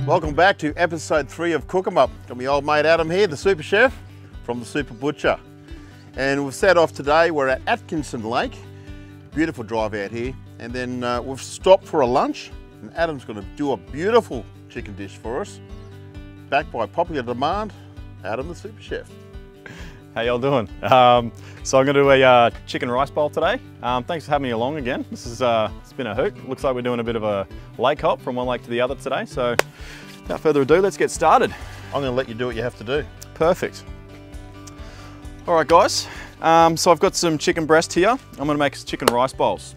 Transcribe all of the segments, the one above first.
Welcome back to episode 3 of CookemUp. Got my old mate Adam here, the super chef from the Super Butcher. And we've set off today, we're at Atkinson Lake. Beautiful drive out here. And then we've stopped for a lunch. And Adam's going to do a beautiful chicken dish for us. Backed by popular demand, Adam the super chef. How y'all doing? So I'm going to do a chicken rice bowl today. Thanks for having me along again. This is it's been a hoot. Looks like we're doing a bit of a lake hop from one lake to the other today. So without further ado, let's get started. I'm going to let you do what you have to do. Perfect. All right, guys. So I've got some chicken breast here. I'm going to make chicken rice bowls.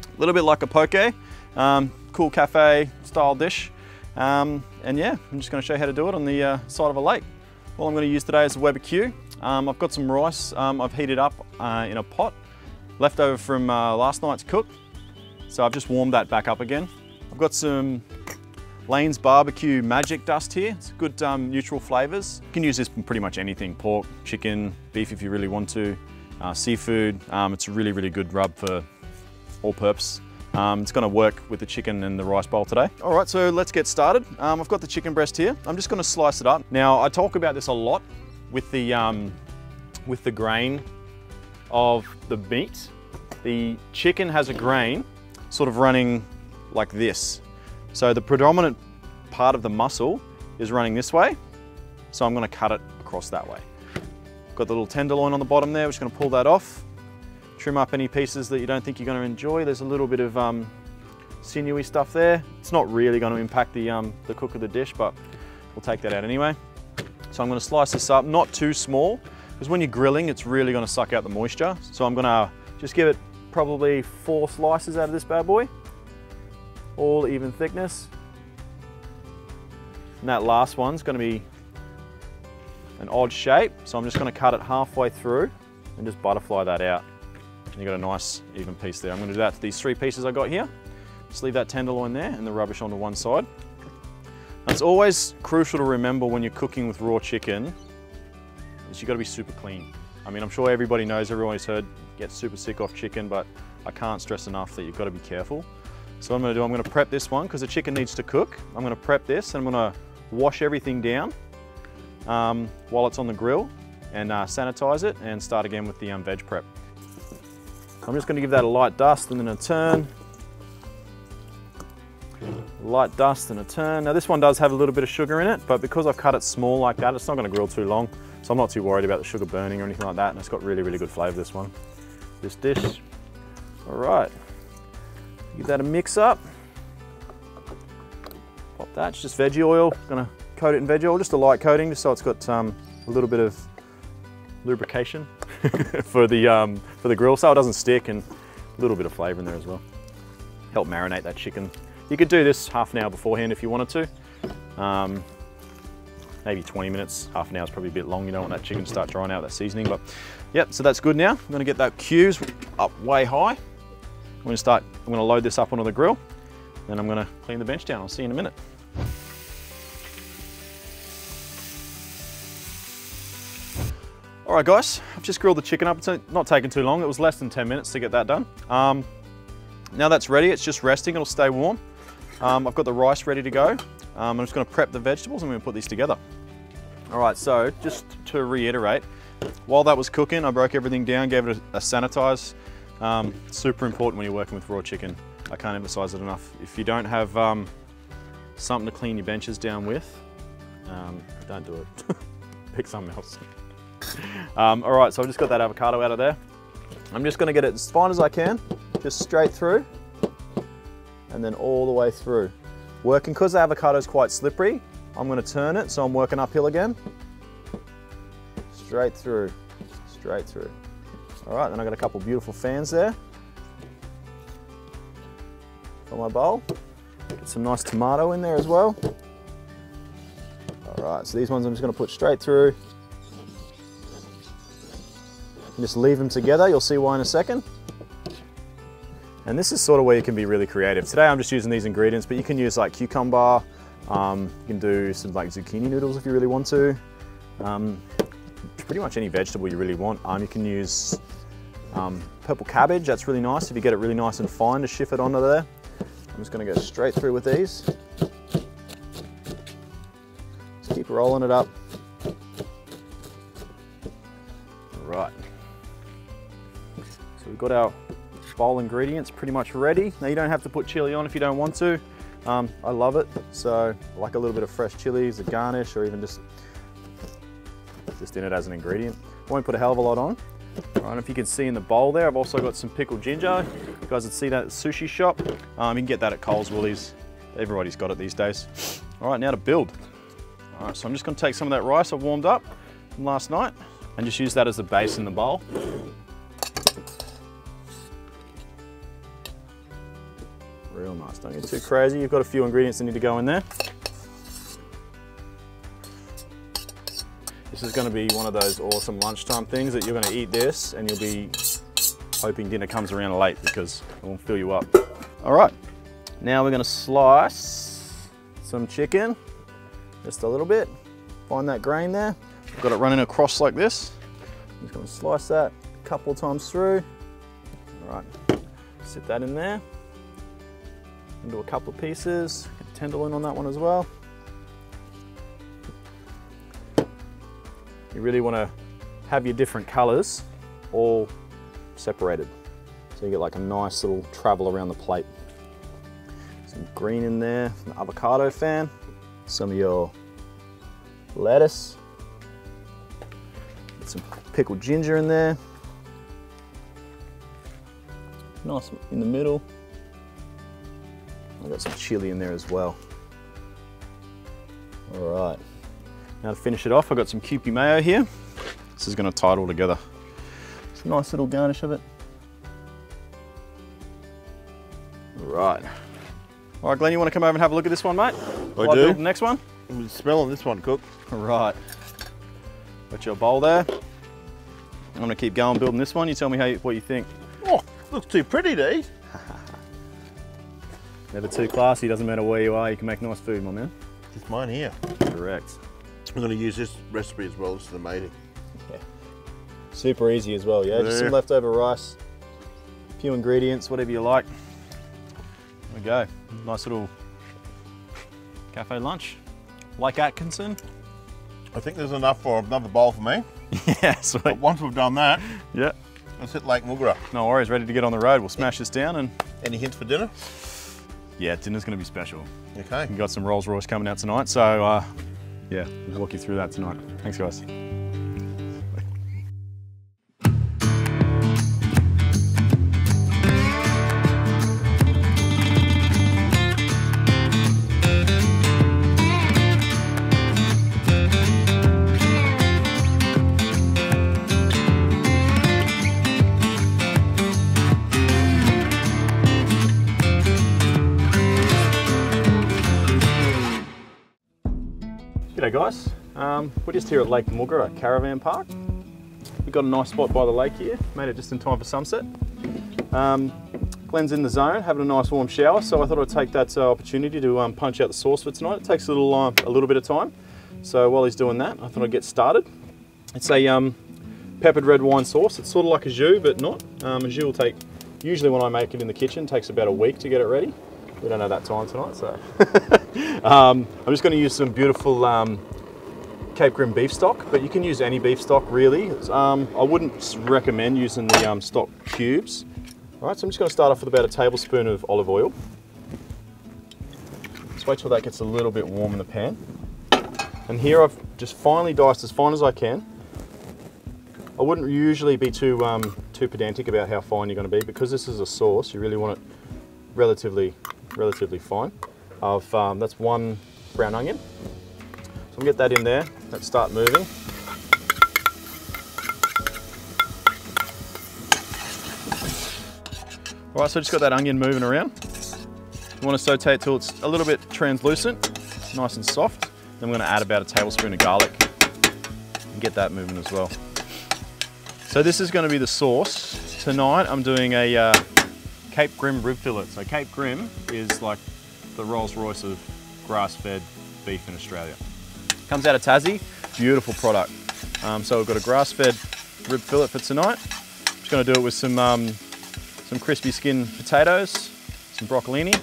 A little bit like a poke, cool cafe style dish. And yeah, I'm just going to show you how to do it on the side of a lake. All I'm going to use today is a BBQ. I've got some rice I've heated up in a pot, left over from last night's cook. So I've just warmed that back up again. I've got some Lane's barbecue magic dust here. It's good neutral flavors. You can use this in pretty much anything, pork, chicken, beef if you really want to, seafood. It's a really, really good rub for all purpose. It's going to work with the chicken and the rice bowl today. All right, so let's get started. I've got the chicken breast here. I'm just going to slice it up. Now, I talk about this a lot with the grain of the meat. The chicken has a grain sort of running like this. So the predominant part of the muscle is running this way. So I'm going to cut it across that way. Got the little tenderloin on the bottom there. We're just going to pull that off. Trim up any pieces that you don't think you're going to enjoy. There's a little bit of sinewy stuff there. It's not really going to impact the cook of the dish, but we'll take that out anyway. So I'm going to slice this up, not too small, because when you're grilling, it's really going to suck out the moisture. So I'm going to just give it probably 4 slices out of this bad boy, all even thickness. And that last one's going to be an odd shape, so I'm just going to cut it halfway through and just butterfly that out. And you've got a nice even piece there. I'm going to do that to these 3 pieces I got here. Just leave that tenderloin there and the rubbish onto one side. And it's always crucial to remember when you're cooking with raw chicken is you've got to be super clean. I mean, I'm sure everybody knows, everyone's heard, get super sick off chicken, but I can't stress enough that you've got to be careful. So what I'm going to do, I'm going to prep this one because the chicken needs to cook. I'm going to prep this and I'm going to wash everything down while it's on the grill and sanitize it and start again with the veg prep. I'm just going to give that a light dust and then a turn. Light dust and a turn. Now this one does have a little bit of sugar in it, but because I've cut it small like that, it's not going to grill too long. So I'm not too worried about the sugar burning or anything like that. And it's got really, really good flavour, this one. This dish. All right. Give that a mix up. Pop that, it's just veggie oil. Gonna coat it in veggie oil, just a light coating, just so it's got a little bit of lubrication for the grill, so it doesn't stick, and a little bit of flavour in there as well. Help marinate that chicken. You could do this half an hour beforehand if you wanted to. Maybe 20 minutes, half an hour is probably a bit long. You don't want that chicken to start drying out that seasoning, but yep, so that's good now. I'm gonna get that Q's up way high. I'm gonna load this up onto the grill, then I'm gonna clean the bench down. I'll see you in a minute. All right, guys, I've just grilled the chicken up. It's not taking too long. It was less than 10 minutes to get that done. Now that's ready, it's just resting, it'll stay warm. I've got the rice ready to go. I'm just gonna prep the vegetables and we're gonna put these together. All right, so just to reiterate, while that was cooking, I broke everything down, gave it a sanitize. Super important when you're working with raw chicken. I can't emphasize it enough. If you don't have something to clean your benches down with, don't do it. Pick something else. All right, so I've just got that avocado out of there. I'm just gonna get it as fine as I can, just straight through, and then all the way through. Working, because the avocado is quite slippery, I'm gonna turn it, so I'm working uphill again. Straight through, straight through. All right, then I've got a couple beautiful fans there for my bowl. Get some nice tomato in there as well. All right, so these ones I'm just gonna put straight through. Just leave them together, you'll see why in a second. And this is sort of where you can be really creative. Today I'm just using these ingredients, but you can use like cucumber, you can do some like zucchini noodles if you really want to. Pretty much any vegetable you really want. You can use purple cabbage, that's really nice if you get it really nice and fine to shift it onto there. I'm just gonna go straight through with these. rolling it up. Right. So we've got our bowl ingredients pretty much ready. Now you don't have to put chili on if you don't want to. I love it, so I like a little bit of fresh chili as a garnish, or even just in it as an ingredient. I won't put a hell of a lot on. All right, if you can see in the bowl there, I've also got some pickled ginger. You guys would see that at the sushi shop. You can get that at Coles, Woolies. Everybody's got it these days. All right, now to build. All right, so I'm just gonna take some of that rice I've warmed up from last night and just use that as the base in the bowl. Real nice, don't get too crazy. You've got a few ingredients that need to go in there. This is gonna be one of those awesome lunchtime things that you're gonna eat this and you'll be hoping dinner comes around late because it won't fill you up. All right, now we're gonna slice some chicken, just a little bit. Find that grain there. I've got it running across like this. I'm just gonna slice that a couple of times through. All right, sit that in there. Into a couple of pieces. Get the tenderloin on that one as well. You really want to have your different colors all separated. So you get like a nice little travel around the plate. Some green in there, an avocado fan. Some of your lettuce. Get some pickled ginger in there. Nice in the middle. I've got some chili in there as well. All right, now to finish it off, I've got some Kewpie mayo here. This is gonna tie it all together. It's a nice little garnish of it. All right, Glenn, you wanna come over and have a look at this one, mate? I do. The next one? I'm smelling this one, Cook. All right, got your bowl there. I'm gonna keep going building this one. You tell me what you think. Oh, looks too pretty to eat. Never too classy, doesn't matter where you are, you can make nice food, my man. Just mine here. Correct. I'm going to use this recipe as well. This is amazing. Yeah. Super easy as well, yeah? Just some leftover rice, a few ingredients, whatever you like. There we go. Nice little cafe lunch. Lake Atkinson. I think there's enough for another bowl for me. Yeah, sweet. But once we've done that, yeah, let's hit Lake Moogerah. No worries, ready to get on the road. We'll smash this down and... Any hints for dinner? Yeah, dinner's gonna be special. Okay. We've got some Rolls Royce coming out tonight, so yeah, we'll walk you through that tonight. Thanks, guys. G'day guys, we're just here at Lake Moogerah Caravan Park. We've got a nice spot by the lake here, made it just in time for sunset. Glenn's in the zone, having a nice warm shower, so I thought I'd take that opportunity to punch out the sauce for tonight. It takes a little bit of time, so while he's doing that, I thought I'd get started. It's a peppered red wine sauce. It's sort of like a jus, but not. A jus will take, usually when I make it in the kitchen, it takes about a week to get it ready. We don't have that time tonight, so. I'm just going to use some beautiful Cape Grim beef stock, but you can use any beef stock really. I wouldn't recommend using the stock cubes. All right, so I'm just going to start off with about a tablespoon of olive oil. Just wait till that gets a little bit warm in the pan. And here I've just finely diced as fine as I can. I wouldn't usually be too pedantic about how fine you're going to be, because this is a sauce. You really want it relatively fine. That's one brown onion. So we'll get that in there. Let's start moving. All right, so just got that onion moving around. You want to saute it till it's a little bit translucent, nice and soft. Then we're going to add about a tablespoon of garlic and get that moving as well. So this is going to be the sauce. Tonight I'm doing a Cape Grim Rib Fillet. So Cape Grim is like the Rolls Royce of grass-fed beef in Australia. Comes out of Tassie, beautiful product. So we've got a grass-fed rib fillet for tonight. Just going to do it with some crispy skin potatoes, some broccolini,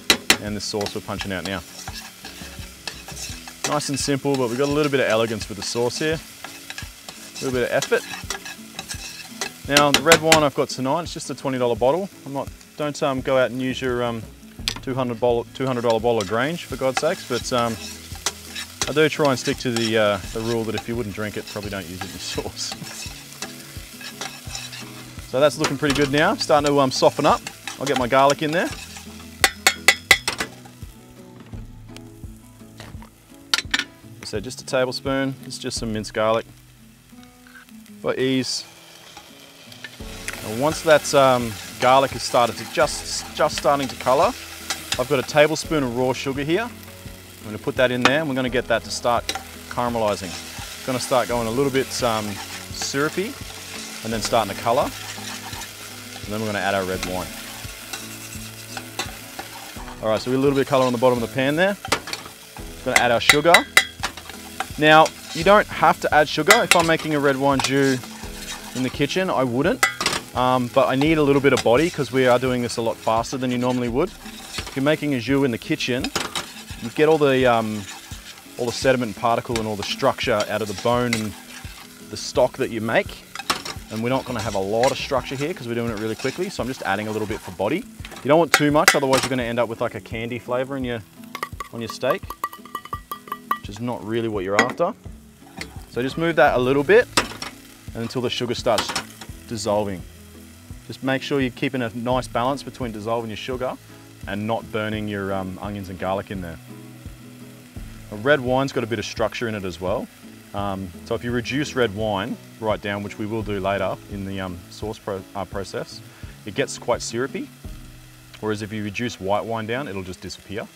and this sauce we're punching out now. Nice and simple, but we've got a little bit of elegance with the sauce here. A little bit of effort. Now the red wine I've got tonight, it's just a $20 bottle. Don't go out and use your $200 bottle of Grange, for God's sakes, but I do try and stick to the rule that if you wouldn't drink it, probably don't use it in your sauce. So that's looking pretty good now. Starting to soften up. I'll get my garlic in there. So just a tablespoon. It's just some minced garlic for ease. And once that garlic has started to just starting to colour, I've got a tablespoon of raw sugar here. I'm going to put that in there, and we're going to get that to start caramelising. It's going to start going a little bit syrupy, and then starting to colour. And then we're going to add our red wine. All right, so we have a little bit of colour on the bottom of the pan there. We're going to add our sugar. Now, you don't have to add sugar. If I'm making a red wine jus in the kitchen, I wouldn't. But I need a little bit of body because we are doing this a lot faster than you normally would. If you're making a jus in the kitchen, you get all the sediment and particle and all the structure out of the bone and the stock that you make. And we're not going to have a lot of structure here because we're doing it really quickly. So I'm just adding a little bit for body. You don't want too much, otherwise you're going to end up with like a candy flavour on your steak, which is not really what you're after. So just move that a little bit and until the sugar starts dissolving. Just make sure you're keeping a nice balance between dissolving your sugar and not burning your onions and garlic in there. A red wine's got a bit of structure in it as well. So if you reduce red wine right down, which we will do later in the sauce process, it gets quite syrupy. Whereas if you reduce white wine down, it'll just disappear.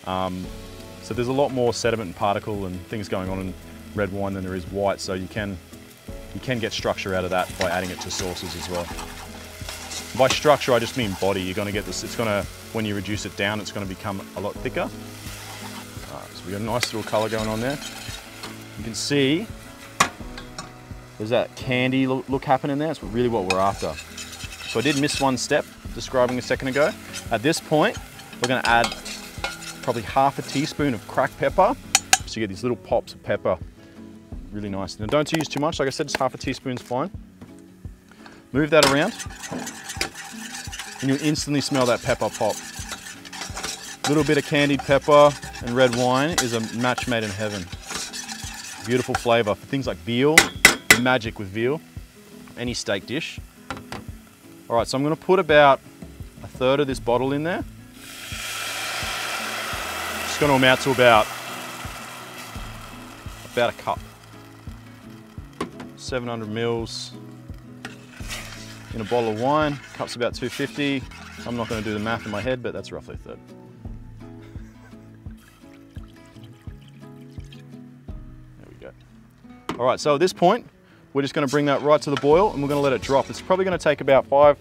So there's a lot more sediment and particle and things going on in red wine than there is white, so you can get structure out of that by adding it to sauces as well. By structure, I just mean body. You're going to get this, when you reduce it down, it's going to become a lot thicker. So we've got a nice little colour going on there. You can see there's that candy look happening there. It's really what we're after. So I did miss one step describing a second ago. At this point, we're going to add probably half a teaspoon of cracked pepper. So you get these little pops of pepper. Really nice. Now don't use too much. Like I said, just half a teaspoon's fine. Move that around and you'll instantly smell that pepper pop. A little bit of candied pepper and red wine is a match made in heaven. Beautiful flavour for things like veal, magic with veal, any steak dish. All right, so I'm going to put about a third of this bottle in there. It's going to amount to about a cup. 700 mils in a bottle of wine. Cup's about 250. I'm not going to do the math in my head, but that's roughly a third. There we go. All right, so at this point, we're just going to bring that right to the boil and we're going to let it drop. It's probably going to take about 5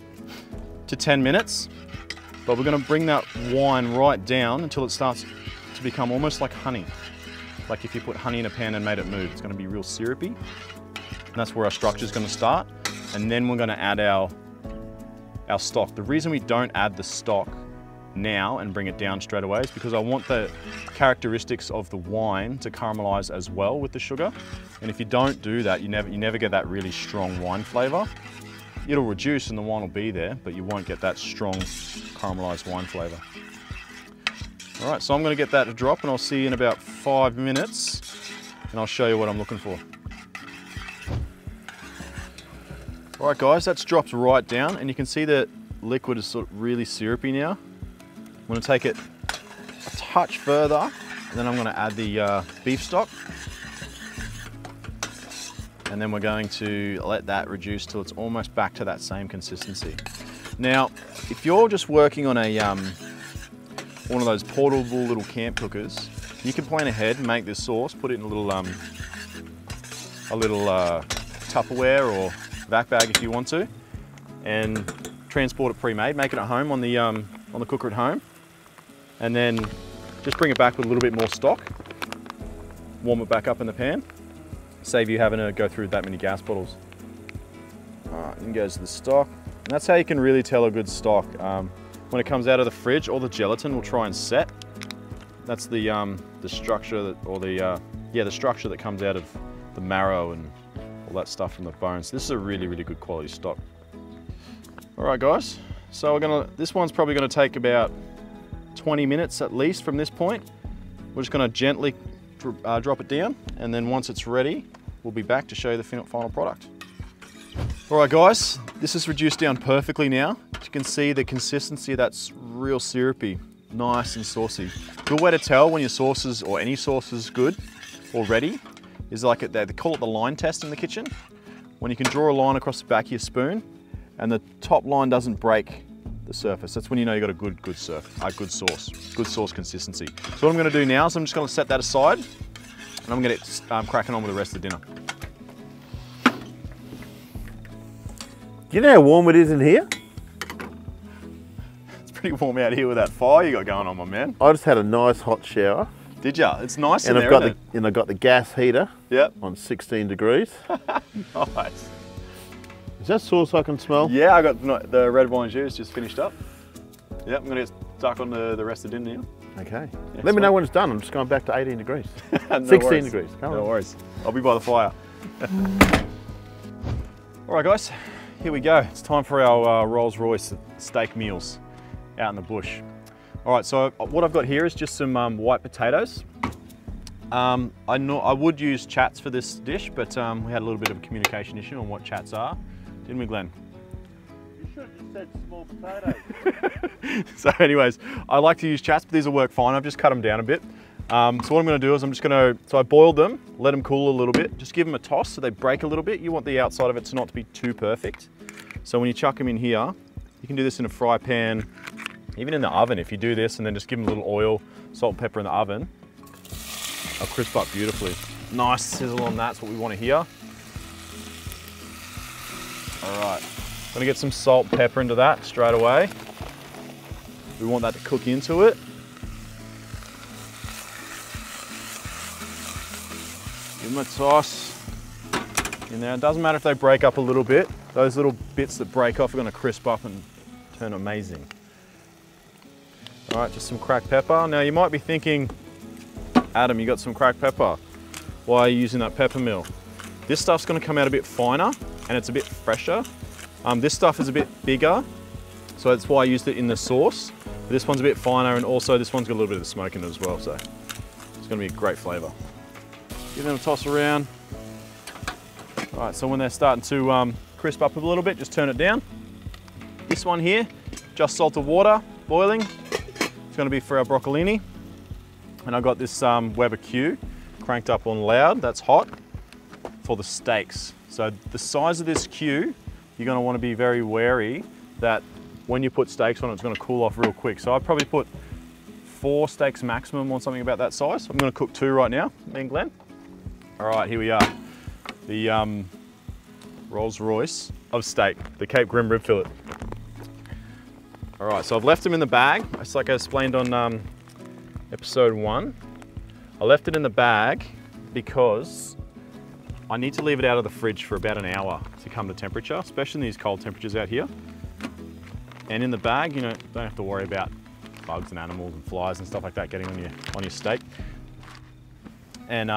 to 10 minutes, but we're going to bring that wine right down until it starts to become almost like honey. Like if you put honey in a pan and made it move, it's going to be real syrupy. And that's where our structure is going to start. And then we're going to add our stock. The reason we don't add the stock now and bring it down straight away is because I want the characteristics of the wine to caramelize as well with the sugar. And if you don't do that, you never get that really strong wine flavor. It'll reduce and the wine will be there, but you won't get that strong caramelized wine flavor. All right, so I'm going to get that to drop and I'll see you in about 5 minutes and I'll show you what I'm looking for. All right guys, that's dropped right down and you can see that liquid is sort of really syrupy now. I'm going to take it a touch further and then I'm going to add the beef stock. And then we're going to let that reduce till it's almost back to that same consistency. Now, if you're just working on one of those portable little camp cookers, you can plan ahead and make this sauce, put it in a little Tupperware or vac bag if you want to, and transport it pre-made. Make it at home on the cooker at home, and then just bring it back with a little bit more stock. Warm it back up in the pan. Save you having to go through that many gas bottles. All right, then goes the stock. And that's how you can really tell a good stock. When it comes out of the fridge, all the gelatin will try and set. That's the structure that, or the structure that comes out of the marrow and all that stuff from the bones. This is a really, really good quality stock. All right, guys. So this one's probably gonna take about 20 minutes at least from this point. We're just gonna gently drop it down, and then once it's ready, we'll be back to show you the final product. All right, guys, this is reduced down perfectly now. As you can see, the consistency, that's real syrupy, nice and saucy. Good way to tell when your sauce is, or any sauce is good or ready, is like they call it the line test in the kitchen. When you can draw a line across the back of your spoon and the top line doesn't break the surface, that's when you know you've got a good sauce consistency. So what I'm gonna do now is I'm just gonna set that aside, and I'm gonna get cracking on with the rest of the dinner. Do you know how warm it is in here? It's pretty warm out here with that fire you got going on, my man. I just had a nice hot shower. Did ya? It's nice and in there, isn't it? And I've got the gas heater. Yep. On 16 degrees. Nice. Is that sauce I can smell? Yeah, I got the red wine juice just finished up. Yep, I'm gonna get stuck on the rest of the dinner now. Okay. Yeah, Let me know when it's done. I'm just going back to 18 degrees. No 16 worries. degrees. Come No on. worries. I'll be by the fire. All right, guys, here we go. It's time for our Rolls Royce steak meals out in the bush. All right, so what I've got here is just some white potatoes. I would use chats for this dish, but we had a little bit of a communication issue on what chats are. Didn't we, Glenn? You should have just said small potatoes. So anyways, I like to use chats, but these will work fine. I've just cut them down a bit. So what I'm gonna do is so I boiled them, let them cool a little bit, just give them a toss so they break a little bit. You want the outside of it not to be too perfect. So when you chuck them in here, you can do this in a fry pan, even in the oven. If you do this and then just give them a little oil, salt and pepper in the oven, they'll crisp up beautifully. Nice sizzle on that's what we want to hear. All right, gonna get some salt and pepper into that straight away. We want that to cook into it. Give them a toss in there. It doesn't matter if they break up a little bit. Those little bits that break off are gonna crisp up and turn amazing. All right, just some cracked pepper. Now you might be thinking, Adam, you got some cracked pepper. Why are you using that pepper mill? This stuff's gonna come out a bit finer and it's a bit fresher. This stuff is a bit bigger, so that's why I used it in the sauce. This one's a bit finer, and also this one's got a little bit of smoke in it as well, so it's gonna be a great flavor. Give them a toss around. All right, so when they're starting to crisp up a little bit, just turn it down. This one here, just salted water, boiling. It's gonna be for our broccolini. And I've got this Weber Q cranked up on loud, that's hot, for the steaks. So the size of this Q, you're gonna wanna be very wary that when you put steaks on it, it's gonna cool off real quick. So I'd probably put 4 steaks maximum on something about that size. I'm gonna cook 2 right now, me and Glenn. All right, here we are. The Rolls Royce of steak, the Cape Grim Rib Fillet. All right, so I've left them in the bag. It's like I explained on episode 1. I left it in the bag because I need to leave it out of the fridge for about an hour to come to temperature, especially in these cold temperatures out here. And in the bag, you know, don't have to worry about bugs and animals and flies and stuff like that getting on your steak. And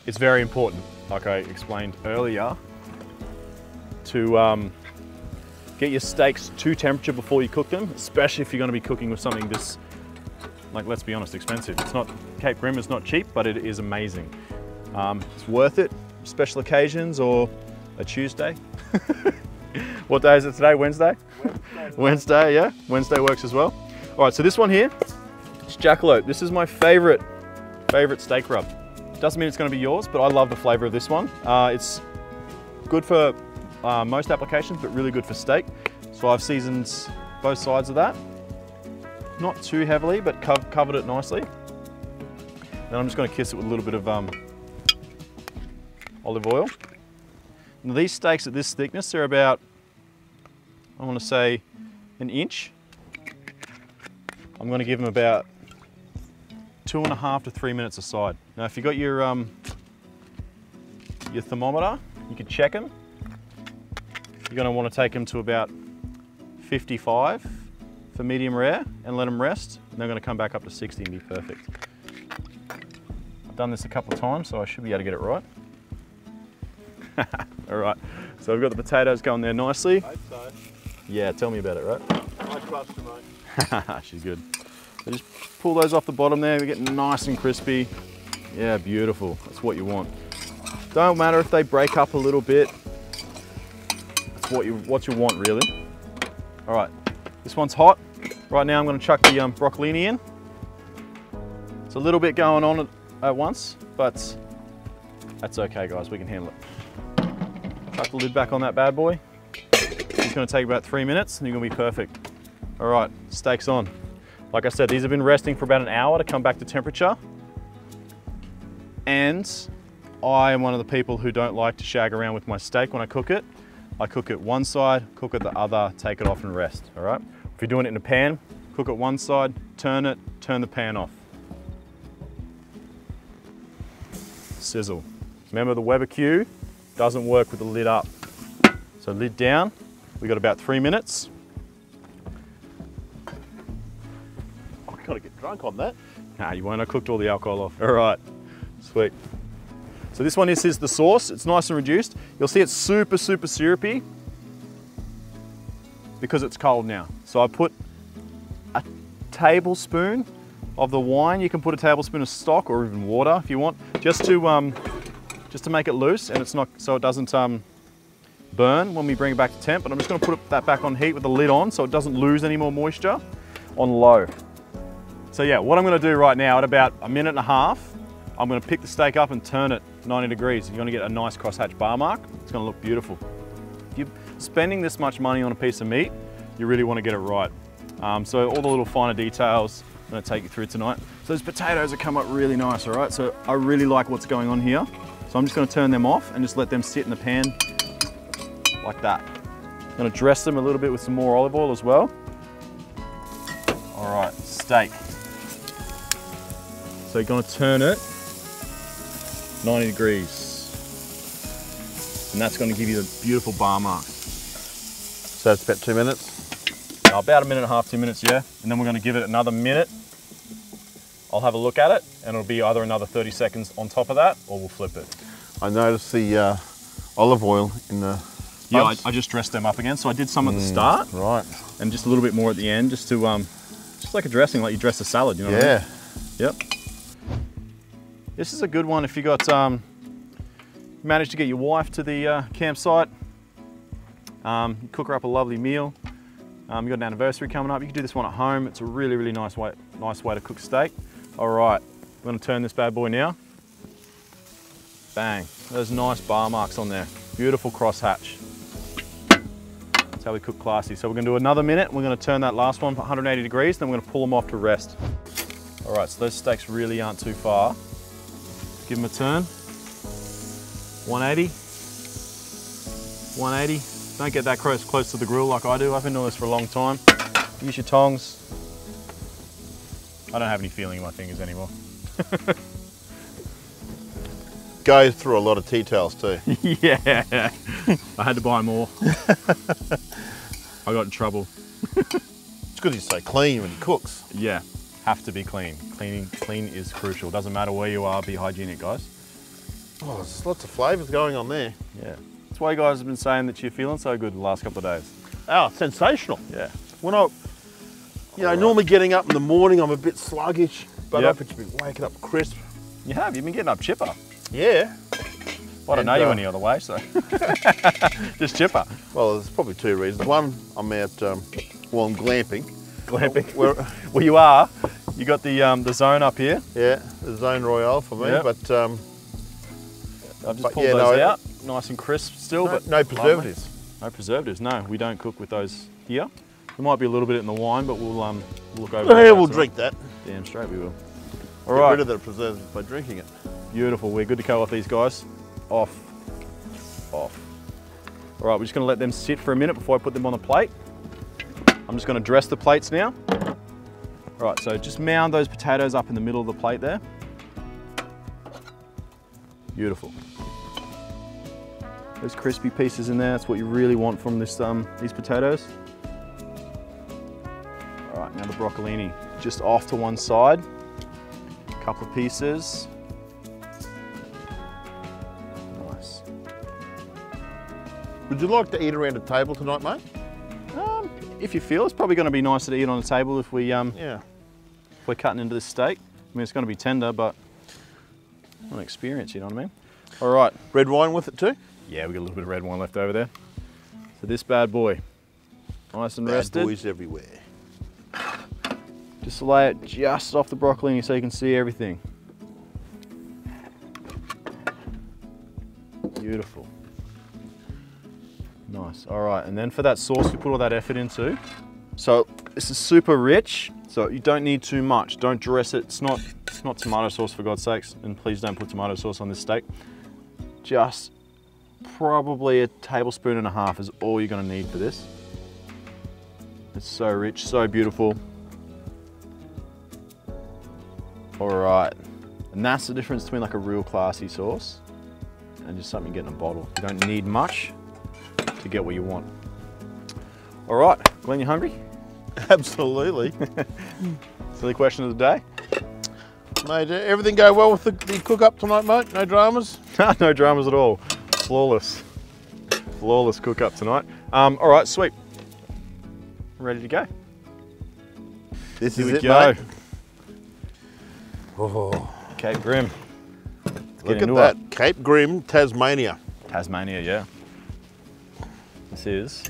it's very important, like I explained earlier, to get your steaks to temperature before you cook them, especially if you're going to be cooking with something this, like, let's be honest, expensive. It's not, Cape Grim is not cheap, but it is amazing. It's worth it, special occasions or a Tuesday. What day is it today? Wednesday? Wednesday, yeah. Wednesday works as well. All right, so this one here, it's jackalope. This is my favorite steak rub. Doesn't mean it's gonna be yours, but I love the flavor of this one. It's good for most applications, but really good for steak. So I've seasoned both sides of that. Not too heavily, but covered it nicely. Then I'm just gonna kiss it with a little bit of olive oil. Now these steaks at this thickness, they're about, I wanna say, an inch. I'm gonna give them about 2.5 to 3 minutes aside. Now if you've got your thermometer, you can check them. You're gonna wanna take them to about 55 for medium rare and let them rest. and they're gonna come back up to 60 and be perfect. I've done this a couple of times, so I should be able to get it right. All right, so we've got the potatoes going there nicely. Hope so. Yeah, tell me about it, right? I trust you, mate. She's good. So just pull those off the bottom there, we get nice and crispy. Yeah, beautiful, that's what you want. Don't matter if they break up a little bit. That's what you want, really. All right, this one's hot. Right now I'm gonna chuck the broccolini in. It's a little bit going on at once, but that's okay, guys, we can handle it. Chuck the lid back on that bad boy. It's gonna take about 3 minutes and you're gonna be perfect. All right, steak's on. Like I said, these have been resting for about an hour to come back to temperature. And I am one of the people who don't like to shag around with my steak when I cook it. I cook it one side, cook it the other, take it off and rest, all right? If you're doing it in a pan, cook it one side, turn it, turn the pan off. Sizzle. Remember, the BBQ doesn't work with the lid up. So lid down, we got about 3 minutes. I've got to get drunk on that. Nah, you won't, I cooked all the alcohol off. All right, sweet. So this one is the sauce. It's nice and reduced. You'll see it's super, super syrupy because it's cold now. So I put a tablespoon of the wine. You can put a tablespoon of stock or even water if you want, just to make it loose and it's not, so it doesn't burn when we bring it back to temp. But I'm just going to put that back on heat with the lid on so it doesn't lose any more moisture on low. So yeah, what I'm going to do right now at about a minute and a half, I'm going to pick the steak up and turn it 90 degrees. You're going to get a nice crosshatch bar mark. It's going to look beautiful. If you're spending this much money on a piece of meat, you really want to get it right. So all the little finer details I'm going to take you through tonight. So those potatoes have come up really nice, all right? So I really like what's going on here. So I'm just going to turn them off and just let them sit in the pan like that. I'm going to dress them a little bit with some more olive oil as well. All right, steak. So you're going to turn it 90 degrees. And that's going to give you the beautiful bar mark. So it's about 2 minutes? About a minute and a half, 2 minutes, yeah. And then we're going to give it another minute. I'll have a look at it and it'll be either another 30 seconds on top of that or we'll flip it. I noticed the olive oil in the buds. Yeah, I just dressed them up again. So I did some at the start. Right. And just a little bit more at the end just to, just like a dressing, like you dress a salad, you know what I mean? Yep. This is a good one if you got, managed to get your wife to the campsite, cook her up a lovely meal. You got an anniversary coming up, you can do this one at home. It's a really, really nice way to cook steak. All right, I'm gonna turn this bad boy now. Bang, those nice bar marks on there. Beautiful crosshatch. That's how we cook classy. So we're gonna do another minute. We're gonna turn that last one for 180 degrees, then we're gonna pull them off to rest. All right, so those steaks really aren't too far. Give them a turn. 180. 180. Don't get that close to the grill like I do. I've been doing this for a long time. Use your tongs. I don't have any feeling in my fingers anymore. Goes through a lot of tea towels too. Yeah, I had to buy more. I got in trouble. It's good he's so clean when he cooks. Yeah, have to be clean. Clean is crucial. Doesn't matter where you are, be hygienic, guys. Oh, there's lots of flavours going on there. Yeah. That's why you guys have been saying that you're feeling so good the last couple of days. Oh, sensational. Yeah. When normally getting up in the morning, I'm a bit sluggish, but Yep. I've just been waking up crisp. You have, you've been getting up chipper. Yeah. Well, I don't know you any other way, so. Just chipper. Well, there's probably two reasons. One, I'm out, I'm glamping. Glamping. Well, you are. You got the zone up here. Yeah, the Zone Royale for me, Yep. but I've just pulled those out, nice and crisp still, but no preservatives. Lovely. No preservatives, no. We don't cook with those here. There might be a little bit in the wine, but we'll look over Yeah, that. we'll drink that. Damn straight we will. Get All right. rid of the preservatives by drinking it. Beautiful, we're good to go off these guys. Off. All right, we're just gonna let them sit for a minute before I put them on the plate. I'm just gonna dress the plates now. All right, so just mound those potatoes up in the middle of the plate there. Beautiful. Those crispy pieces in there, that's what you really want from this these potatoes. All right, now the broccolini. just off to one side. A couple of pieces. Nice. Would you like to eat around a table tonight, mate? If you feel, it's probably going to be nicer to eat on the table if we if we're cutting into this steak. I mean, it's going to be tender, but an experience, you know what I mean? All right. Red wine with it too? Yeah, we got a little bit of red wine left over there. So this bad boy, nice and rested. Bad boys everywhere. Just lay it just off the broccolini so you can see everything. Beautiful. Nice. All right, and then for that sauce, we put all that effort into. So this is super rich, so you don't need too much. Don't dress it. It's not tomato sauce, for God's sakes, and please don't put tomato sauce on this steak. Just probably a tablespoon and a half is all you're gonna need for this. It's so rich, so beautiful. All right, and that's the difference between like a real classy sauce and just something you get in a bottle. You don't need much to get what you want. All right, Glenn, you hungry? Absolutely. Silly question of the day. Mate, everything go well with the cook up tonight, mate? No dramas? No dramas at all. Flawless. Flawless cook up tonight. All right, sweet. Ready to go. This Here is we it, go. mate. Oh. Cape Grim. Look at that. Cape Grim, Tasmania. Tasmania, yeah. This is,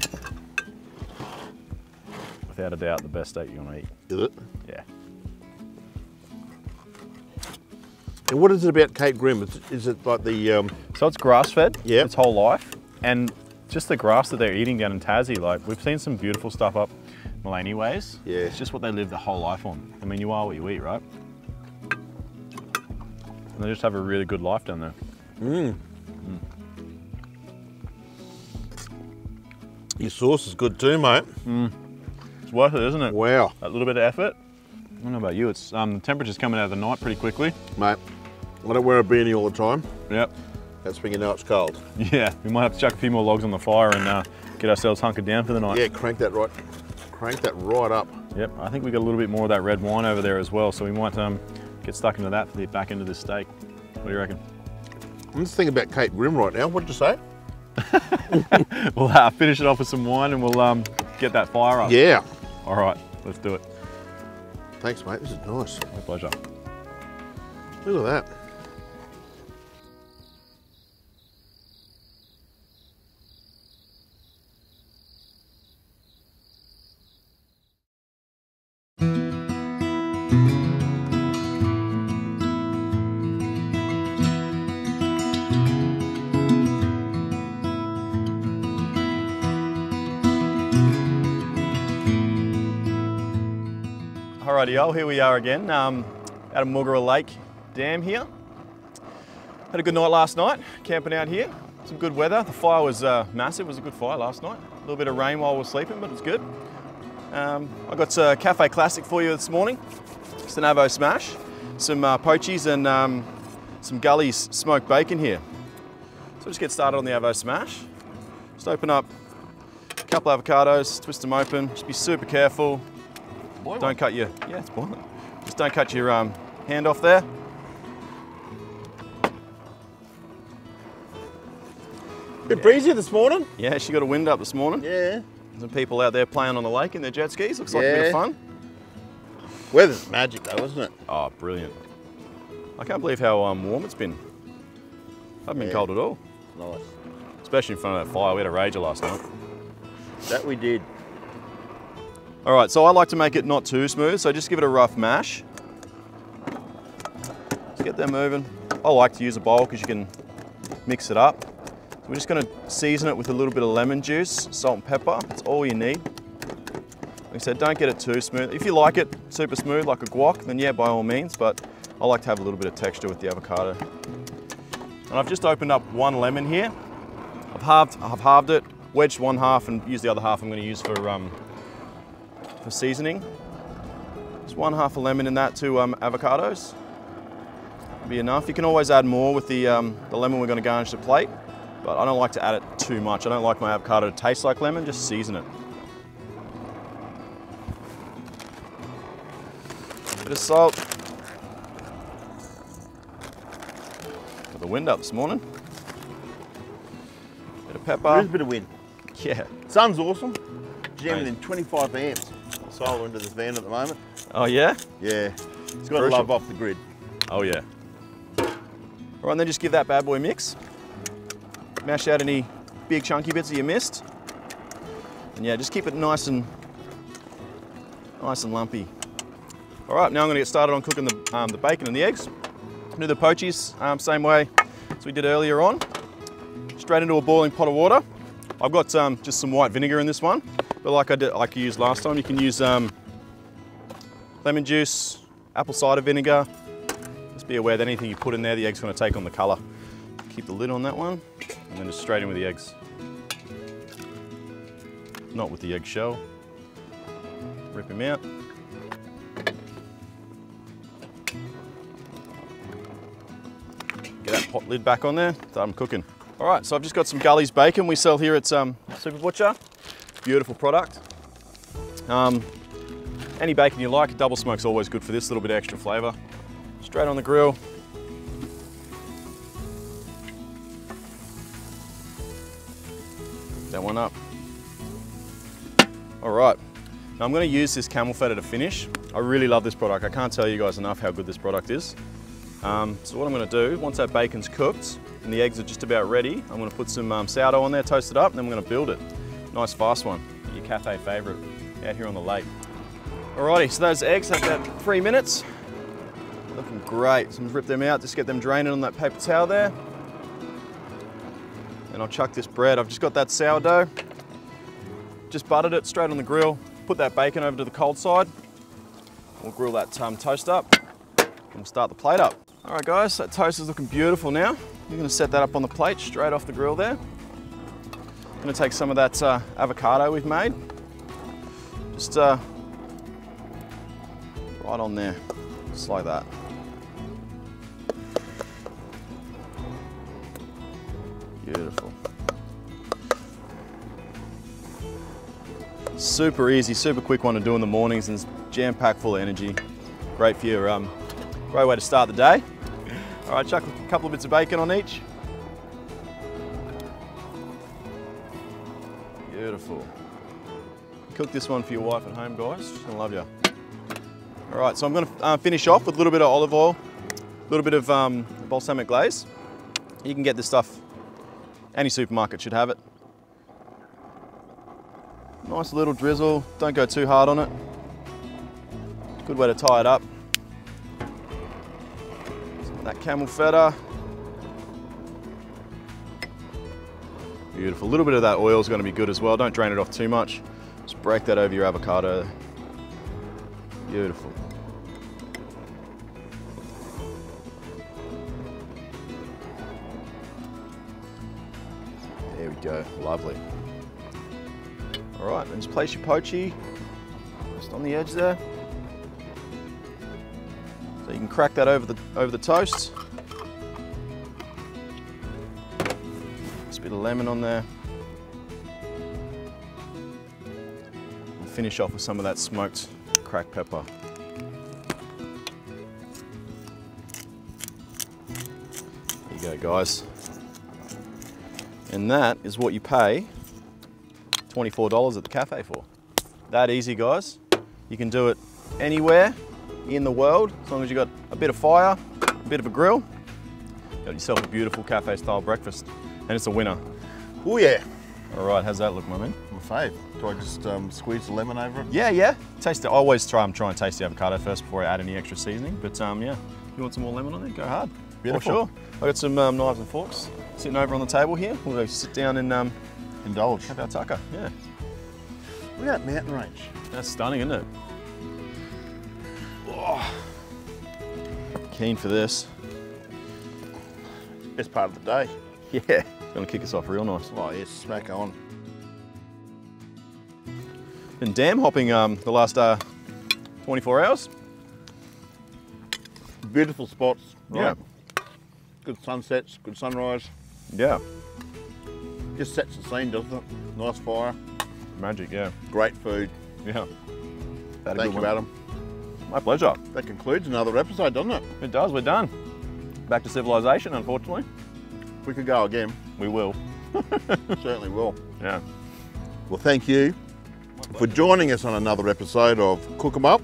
without a doubt, the best steak you're gonna eat. Is it? Yeah. And what is it about Cape Grim? Is it like the... So it's grass-fed Yep. its whole life, and just the grass that they're eating down in Tassie, like we've seen some beautiful stuff up Mullaney ways. Yeah. It's just what they live the whole life on. I mean, you are what you eat, right? And they just have a really good life down there. Your sauce is good too, mate. It's worth it, isn't it? Wow. That little bit of effort. I don't know about you, it's the temperature's coming out of the night pretty quickly. Mate, I don't wear a beanie all the time. Yep. That's when you know it's cold. Yeah, we might have to chuck a few more logs on the fire and get ourselves hunkered down for the night. Yeah, crank that right up. Yep, I think we got a little bit more of that red wine over there as well, so we might get stuck into that for the back end of this steak. What do you reckon? I'm just thinking about Cape Grim right now. What did you say? We'll finish it off with some wine and we'll get that fire up. Yeah. All right, let's do it. Thanks, mate. This is nice. My pleasure. Look at that. Alrighty, here we are again, out of Moogerah Lake Dam here. Had a good night last night, camping out here. Some good weather. The fire was massive. It was a good fire last night. A little bit of rain while we were sleeping, but it's good. I got a cafe classic for you this morning. It's an Avo-Smash, some poachies and some Gully's smoked bacon here. So just get started on the Avo-Smash. Just open up a couple of avocados, twist them open. Just be super careful. Don't cut your, yeah, it's boiling. Just don't cut your hand off there. Bit breezy this morning. Yeah, she got a wind up this morning. Yeah. Some people out there playing on the lake in their jet skis. Looks like a bit of fun. Weather's magic though, isn't it? Oh, brilliant. I can't believe how warm it's been. Hasn't been cold at all. Nice. Especially in front of that fire. We had a rager last night. That we did. All right, so I like to make it not too smooth, so just give it a rough mash. Just get them moving. I like to use a bowl because you can mix it up. So we're just gonna season it with a little bit of lemon juice, salt and pepper. That's all you need. Like I said, don't get it too smooth. If you like it super smooth, like a guac, then yeah, by all means, but I like to have a little bit of texture with the avocado. And I've just opened up one lemon here. I've halved it, wedged one half and used the other half I'm gonna use for seasoning. Just one half a lemon in that to avocados. Be enough. You can always add more with the lemon we're going to garnish the plate, but I don't like to add it too much. I don't like my avocado to taste like lemon, just season it. Bit of salt. Got the wind up this morning. Bit of pepper. There is a bit of wind. Yeah. Sun's awesome. Jamming in 25 amps solar into this van at the moment. Oh yeah? Yeah. It's got to love off the grid. Oh yeah. All right, and then just give that bad boy a mix. Mash out any big chunky bits that you missed. And yeah, just keep it nice and lumpy. All right, now I'm gonna get started on cooking the bacon and the eggs. Do the poachies same way as we did earlier on. Straight into a boiling pot of water. I've got just some white vinegar in this one, but like I used last time, you can use lemon juice, apple cider vinegar. Just be aware that anything you put in there, the egg's gonna take on the color. Keep the lid on that one, and then just straight in with the eggs. Not with the egg shell. Rip them out. Get that pot lid back on there, start them cooking. All right, so I've just got some Gully's bacon we sell here at Super Butcher. Beautiful product. Any bacon you like, double smoke's always good for this, little bit of extra flavor. Straight on the grill. Cook that one up. All right, now I'm gonna use this camel feta to finish. I really love this product. I can't tell you guys enough how good this product is. So what I'm gonna do, once that bacon's cooked and the eggs are just about ready, I'm gonna put some sourdough on there, toast it up, and then we're gonna build it. Nice fast one, your cafe favorite, out here on the lake. Alrighty, so those eggs have about 3 minutes. Looking great, so I'm gonna rip them out, just get them draining on that paper towel there. And I'll chuck this bread. I've just got that sourdough. Just buttered it straight on the grill. Put that bacon over to the cold side. We'll grill that toast up and we'll start the plate up. All right guys, that toast is looking beautiful now. You're gonna set that up on the plate straight off the grill there. I'm gonna take some of that avocado we've made. Just right on there, just like that. Beautiful. Super easy, super quick one to do in the mornings, and it's jam-packed full of energy. Great for your, great way to start the day. All right, chuck a couple of bits of bacon on each. Beautiful. Cook this one for your wife at home, guys. She's gonna love you. All right, so I'm gonna finish off with a little bit of olive oil, a little bit of balsamic glaze. You can get this stuff, any supermarket should have it. Nice little drizzle, don't go too hard on it. Good way to tie it up. That camel feta. Beautiful, a little bit of that oil is going to be good as well. Don't drain it off too much. Just break that over your avocado. Beautiful. There we go, lovely. All right, and just place your poachy just on the edge there. So you can crack that over the toast. Just a bit of lemon on there. And finish off with some of that smoked cracked pepper. There you go, guys. And that is what you pay $24 at the cafe for. That easy, guys. You can do it anywhere in the world, as long as you've got a bit of fire, a bit of a grill. Got yourself a beautiful cafe style breakfast, and it's a winner. Oh yeah. All right, how's that look, my man? My fave. Do I just squeeze the lemon over it? Yeah. Taste it. I always try and taste the avocado first before I add any extra seasoning, but yeah, you want some more lemon on there, go hard. Beautiful. For sure. I've got some knives and forks sitting over on the table here. We'll go sit down and indulge. Have our tucker, yeah. Look at that mountain range. That's stunning, isn't it? Oh. Keen for this. Best part of the day. Yeah, gonna kick us off real nice. Oh yes, smack on. Been dam hopping the last 24 hours. Beautiful spots. Right? Yeah. Good sunsets, good sunrise. Yeah. Just sets the scene, doesn't it? Nice fire. Magic, yeah. Great food. Yeah. Thank you, Adam. My pleasure. That concludes another episode, doesn't it? It does, we're done. Back to civilization, unfortunately. We could go again. We will. Certainly will. Yeah. Well, thank you for joining us on another episode of CookemUp.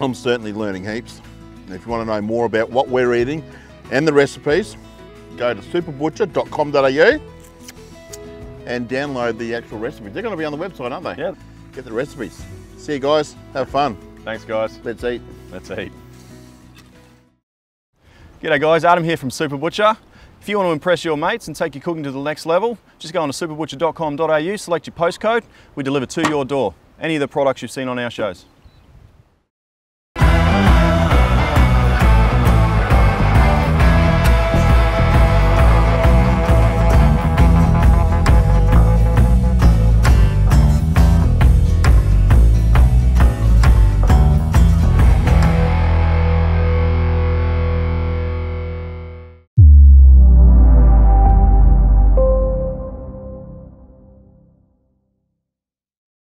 I'm certainly learning heaps. And if you want to know more about what we're eating and the recipes, go to superbutcher.com.au and download the actual recipes. They're going to be on the website, aren't they? Yeah. Get the recipes. See you guys. Have fun. Thanks, guys. Let's eat. Let's eat. G'day guys, Adam here from Super Butcher. If you want to impress your mates and take your cooking to the next level, just go on to superbutcher.com.au, select your postcode, we deliver to your door. Any of the products you've seen on our shows.